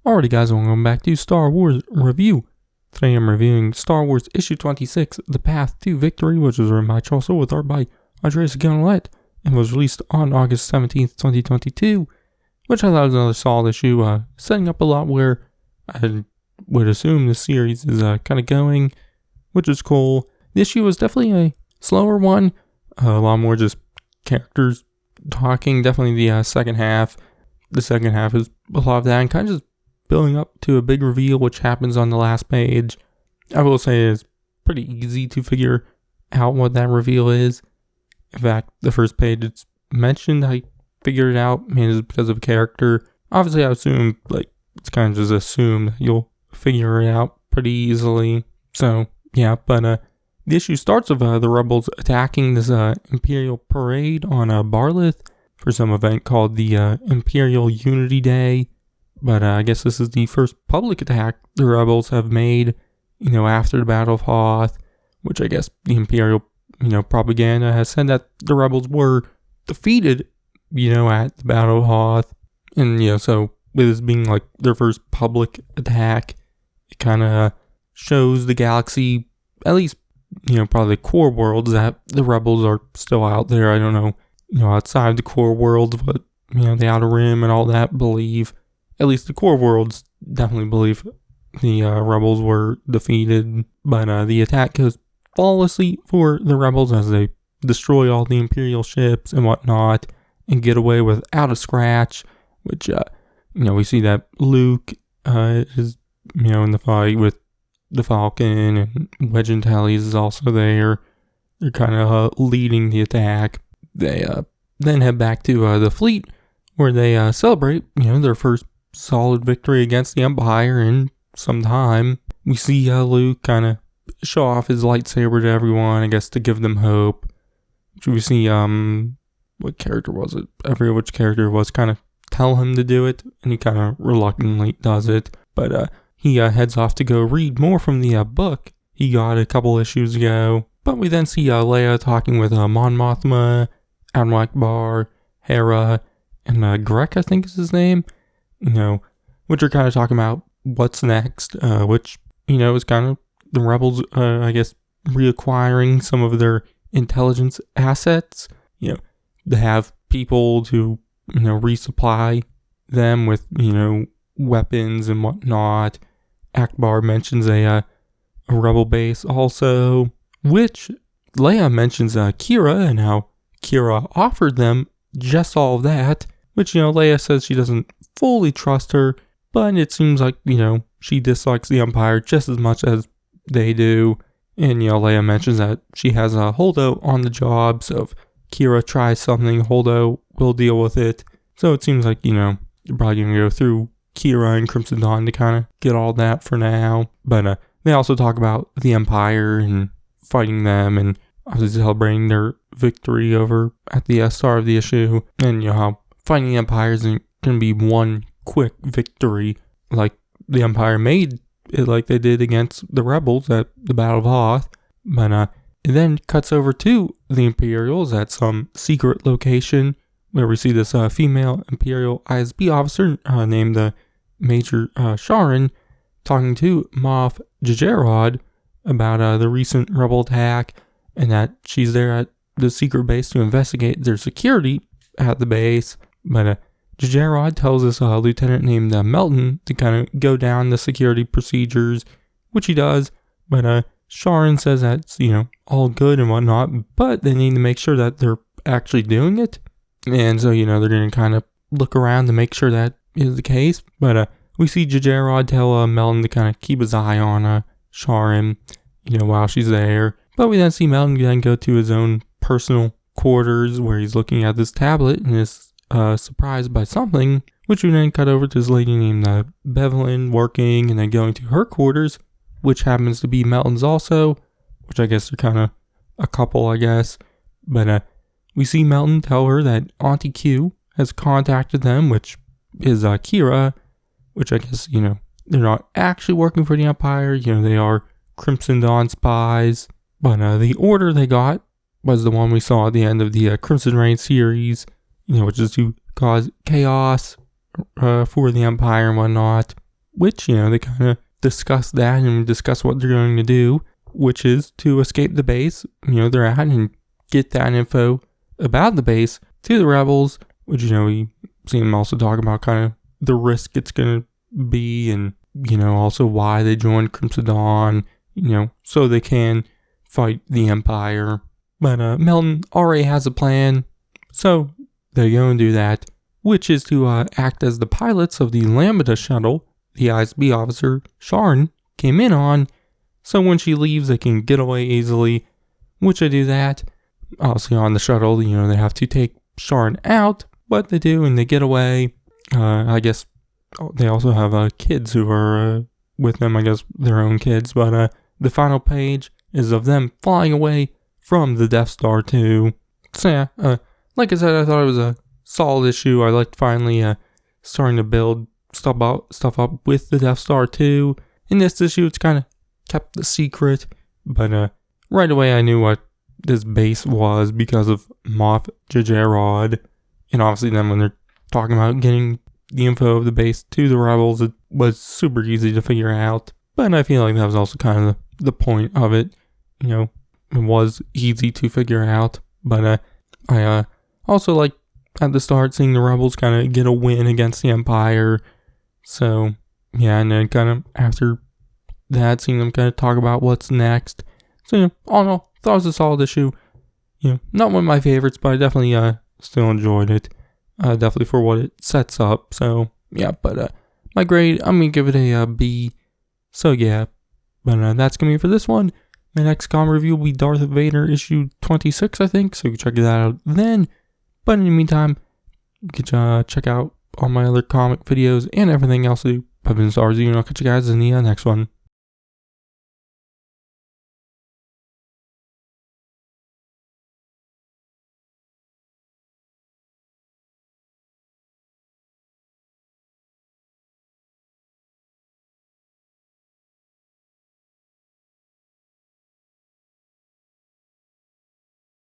Alrighty guys, welcome back to Star Wars Review. Today I'm reviewing Star Wars Issue 26, The Path to Victory, which was written by Charles Soule with art by Andreas Gonnet, and was released on August 17th, 2022, which I thought was another solid issue, setting up a lot where I would assume the series is kind of going, which is cool. The issue was definitely a slower one, a lot more just characters talking, definitely the second half. The second half is a lot of that, and kind of just building up to a big reveal, which happens on the last page. I will say it's pretty easy to figure out what that reveal is. In fact, the first page it's mentioned, I figured it out, mainly because of a character. Obviously, I assume, it's kind of just assumed you'll figure it out pretty easily. So, yeah, but the issue starts with the rebels attacking this Imperial parade on Barlith for some event called the Imperial Unity Day. But I guess this is the first public attack the rebels have made, after the Battle of Hoth, which I guess the Imperial, propaganda has said that the rebels were defeated, at the Battle of Hoth. And, so with this being their first public attack, it kind of shows the galaxy, at least, probably the core worlds, that the rebels are still out there. I don't know, outside the core worlds, but, the Outer Rim and all that believe. At least the core worlds definitely believe the rebels were defeated, but the attack goes flawlessly for the rebels as they destroy all the Imperial ships and whatnot and get away without a scratch, which, we see that Luke is, in the fight with the Falcon, and Wedge Antilles is also there. They're kind of leading the attack. They then head back to the fleet where they celebrate, their first solid victory against the Empire in some time. We see Luke kind of show off his lightsaber to everyone, I guess to give them hope. We see, what character was it? I forget which character it was, kind of tell him to do it, and he kind of reluctantly does it. But he heads off to go read more from the book he got a couple issues ago. But we then see Leia talking with Mon Mothma, Admiral Akbar, Hera, and Grek, I think is his name. Which are kind of talking about what's next, which, is kind of the rebels, I guess, reacquiring some of their intelligence assets. They have people to, resupply them with, weapons and whatnot. Akbar mentions a rebel base also, which Leia mentions Qi'ra and how Qi'ra offered them just all of that, which, Leia says she doesn't fully trust her, but it seems like, she dislikes the Empire just as much as they do. And, Leia mentions that she has a Holdo on the job, so if Qi'ra tries something, Holdo will deal with it. So it seems like, you're probably going to go through Qi'ra and Crimson Dawn to kind of get all that for now. But they also talk about the Empire and fighting them and obviously celebrating their victory over at the start of the issue. And, how fighting the Empire isn't going to be one quick victory like the Empire made it like they did against the rebels at the Battle of Hoth. But it then cuts over to the Imperials at some secret location where we see this female Imperial ISB officer named Major Sharon talking to Moff Gigerod about the recent rebel attack, and that she's there at the secret base to investigate their security at the base. But Gigerod tells this lieutenant named Melton to kind of go down the security procedures, which he does. But Sharon says that's, all good and whatnot, but they need to make sure that they're actually doing it. And so, they're going to kind of look around to make sure that is the case. But we see Gigerod tell Melton to kind of keep his eye on Sharon, while she's there. But we then see Melton then go to his own personal quarters where he's looking at this tablet and is surprised by something, which we then cut over to this lady named Bevelyn working, and then going to her quarters, which happens to be Melton's also, which I guess they're kind of a couple, I guess. But we see Melton tell her that Auntie Q has contacted them, which is Qi'ra, which I guess, they're not actually working for the Empire, they are Crimson Dawn spies. But the order they got was the one we saw at the end of the Crimson Reign series, which is to cause chaos for the Empire and whatnot. which, they kind of discuss that and discuss what they're going to do, which is to escape the base, they're at, and get that info about the base to the rebels, which, we see them also talk about kind of the risk it's going to be, and, also why they joined Crimson Dawn, so they can fight the Empire. But Melton already has a plan, so they're going to do that, which is to act as the pilots of the Lambda shuttle the ISB officer, Sharn, came in on, so when she leaves, they can get away easily, which they do that. Obviously, on the shuttle, they have to take Sharn out, but they do, and they get away. I guess they also have kids who are with them, I guess their own kids, but the final page is of them flying away from the Death Star 2. So yeah, like I said, I thought it was a solid issue. I liked finally starting to build stuff up with the Death Star 2. In this issue, it's kind of kept the secret, but right away I knew what this base was because of Moff Jerjerrod, and obviously then when they're talking about getting the info of the base to the rebels, it was super easy to figure out. But I feel like that was also kind of the point of it. It was easy to figure out, but I also like at the start seeing the rebels kind of get a win against the Empire. So yeah, and then kind of after that, seeing them kind of talk about what's next. So all in all, thought it was a solid issue. Not one of my favorites, but I definitely still enjoyed it. Definitely for what it sets up. So yeah, but my grade, I'm gonna give it a B. So yeah, but that's gonna be for this one. My next comic review will be Darth Vader issue 26, I think. So you can check that out then. But in the meantime, you can check out all my other comic videos and everything else I do. I've been Stars, and I'll catch you guys in the next one.